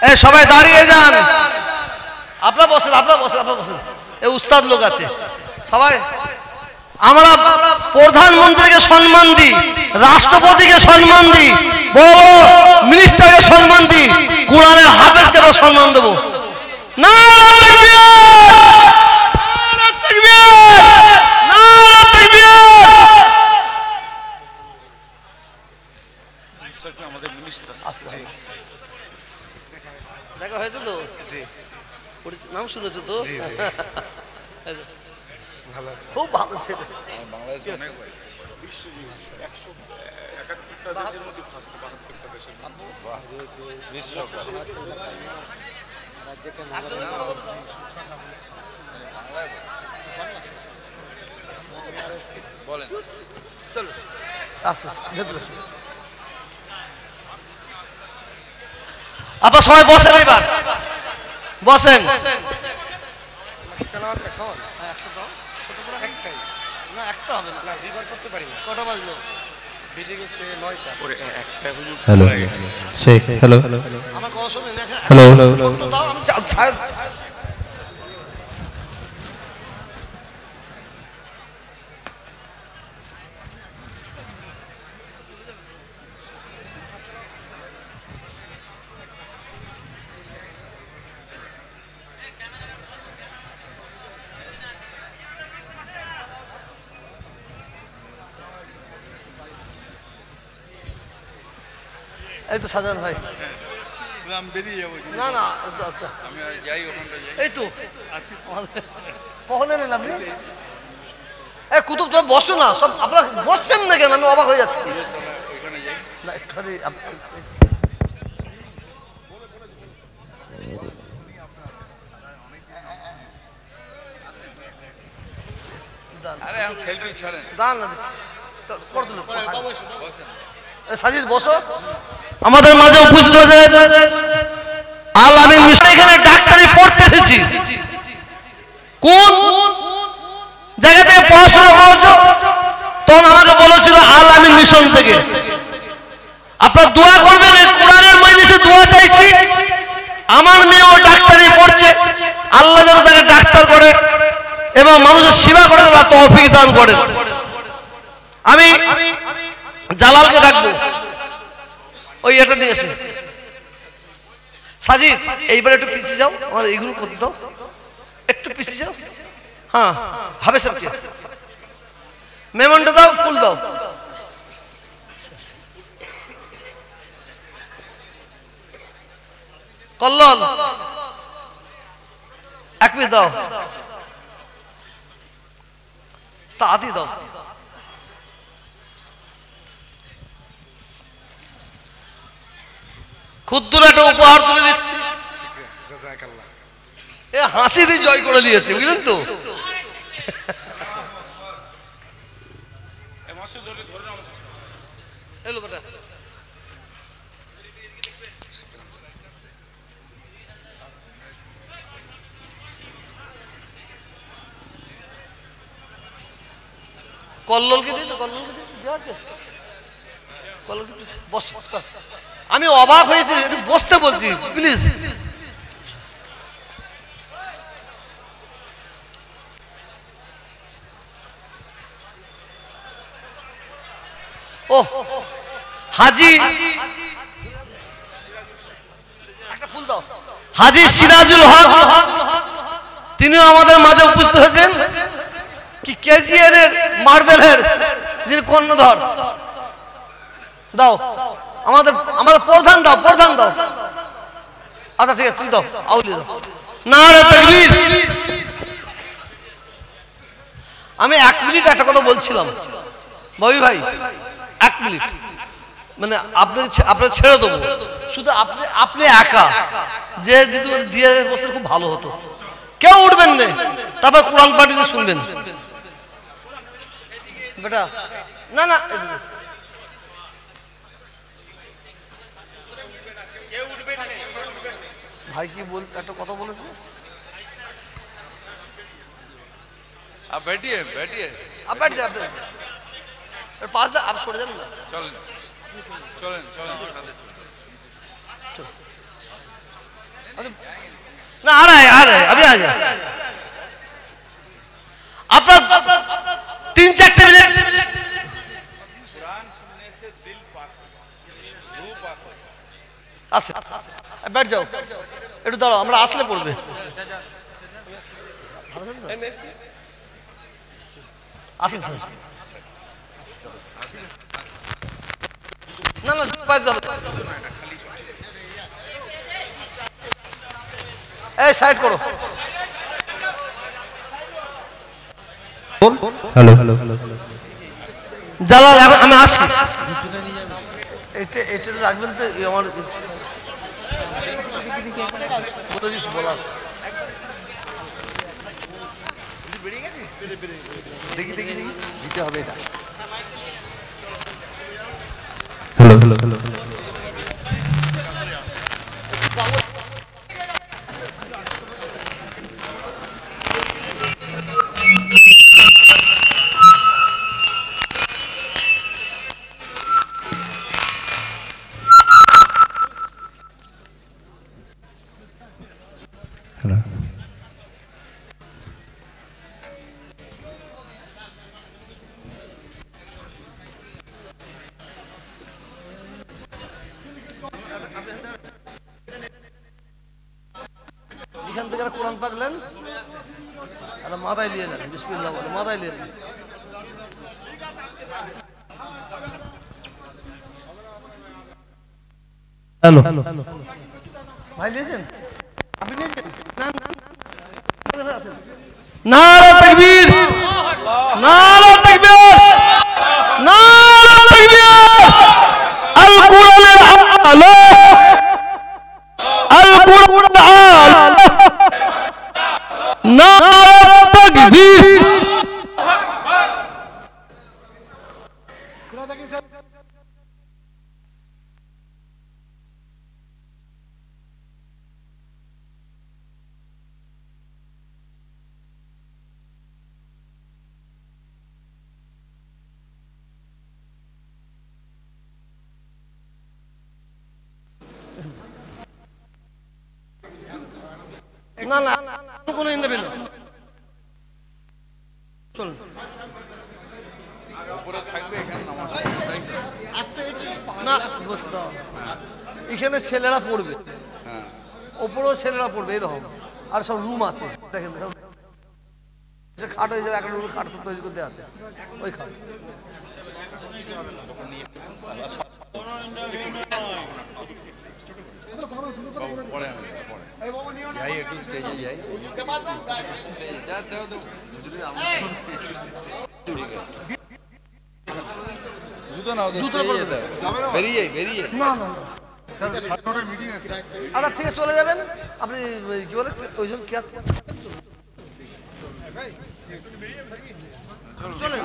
এই সবাই দাঁড়িয়ে যান, আপনারা বসেন, আপনারা বসেন, আপনারা বসেন, এই উস্তাদ লোক আছে সবাই। আমরা প্রধানমন্ত্রীকে সম্মান দিই, রাষ্ট্রপতিকে সম্মান দিই, বড় বড় মিনিস্টারকে সম্মান দিই, কোরআনের হাফেজকে আমরা সম্মান দেবো। নারে তাকবীর, নারে তাকবীর, নারে তাকবীর। আমাদের মিনিস্টার দেখা হয়েছে তো? জি, নাম শুনেছো তো? ভালো আছে, খুব ভালো ছেলে। বাংলাদেশে অনেক বিশ্বকাপ বলেন। চলো আসো, আপনারা সবাই বসেন, এবার বসেন। কটা বাজলো? হ্যালো শেখ, হ্যালো আমার কথা শুনুন, হ্যালো দাও আমি এই তো সাজান ভাই, আমি বেরিয়ে যাবো। না না আমি যাই, ওখানটা যাই। এই তো কখন এলেন আপনি? এই কুতুব তুমি বসো না, সব আপনারা বসছেন না কেন? আমি অবাক হয়ে যাচ্ছি। ওইখানে যাই না একটুখানি আরে আমি সেলফি ছাড়েন। দাঁড়ান না দিচ্ছি, চল করে দিল। সাজিদ বসো। আমাদের মাঝে উপস্থিত হয়েছে আল আমিন মিশন। এখানে ডাক্তারি পড়তে এসেছি। কোন জায়গা থেকে পড়াশোনা করেছো? তখন আমাকে বলেছিল আল আমিন মিশন থেকে। আপনারা দোয়া করবেন, কোরআনের মজলিসে দোয়া চাইছি। আমার মেয়েও ডাক্তারি পড়ছে, আল্লাহ যেন তাকে ডাক্তার করে এবং মানুষের সেবা করে আল্লাহ তৌফিক দান করে। আমি জালালকে ডাকবো, ওই এটা নিয়ে এসে। সাজিদ এইবার একটু পিছিয়ে যাও, আমার এইগুলো করতে দাও, একটু পিছিয়ে যাও। হ্যাঁ হবে সবকে মেমনটা দাও, ফুল দাও। কল্লন এক পিস দাও, তাড়াতাড়ি দাও। ক্ষুদ্র একটা উপহার তুলে দিচ্ছি। এ হাসি দিয়ে জয় করে নিয়েছে, বুঝলেন তো? এলো বেটা, কল্লোলকে দিয়েছো? কল্লোলকে দেওয়া আছে? কল্লোলকে বস। আমি অবাক হয়েছি, একটু বসতে বলছি প্লিজ। ও হাজি, একটা ফুল দাও। হাজি সিরাজুল হক, তিনিও আমাদের মাঝে উপস্থিত হয়েছেন। কি কেজিএর মার্বেলের যিনি কর্ণধর, দাও আমাদের আমাদের প্রধান দাও, প্রধান দাও। আচ্ছা ঠিক আছে, তুমি দাও, আউলি দাও। নারে তাকবীর। আমি 1 মিনিট একটা কথা বলছিলাম ববি ভাই, 1 মিনিট, মানে আপনাকে ছেড়ে দেবো, শুধু আপনি একা যে দিয়ে বসে খুব ভালো হতো। কেউ উঠবেন না, তারপর কোরআন পাঠিয়ে শুনবেন বেটা। না না ভাই কি বল, একটা কথা বলেছে। आप बैठिए बैठिए, आप बैठ जाए, पास दा आप छोड़ जाए ना। चलें चलें चलें साथे ना आ रहा है अभी आ गया आपका 3-4 मिनट আছে बैठ जाओ একটু দাঁড়াও আমরা আসলে পড়বে আসেন স্যার না না বাদ দাও এই সাইড করো হ্যালো জালাল এখন আমি আসি এটা এটা রাখবেন তো আমার বলে দিচ্ছি বলা আছে দেখি দেখি দেখি দিতে হবে এটা হ্যালো এখান থেকে কোরআন পাকলেন আর মাথায় নিয়ে নেন বিসমিল্লাহ বলে মাথায় নিয়ে নেন হ্যালো ভাই নিয়েছেন আপনি নিয়েছেন না আছেন নারা তাকবীর নারা তাকবীর নারা তাকবীর আল কুরআনের আলো আল কুরআন আলো নারা তাকবীর না না কোনো নেবে না চলুন উপরে থাকবে এখানে নামাজ না এখানে ছেলেরা পড়বে হ্যাঁ ওপরেও ছেলেরা পড়বে এরকম আর সব রুম আছে দেখেন খাট হয়ে যাবে একটা রুম খাট সব তৈরি করতে আছে ওই খাট পরে আমি যাই একটু স্টেজে যাই স্টেজে যা দেও দেও ঠিক আছে জুতো নাও জুতো বেরিয়ে না না না আচ্ছা ঠিক আছে চলে যাবেন আপনি কি বলে ওইজন কি চলেন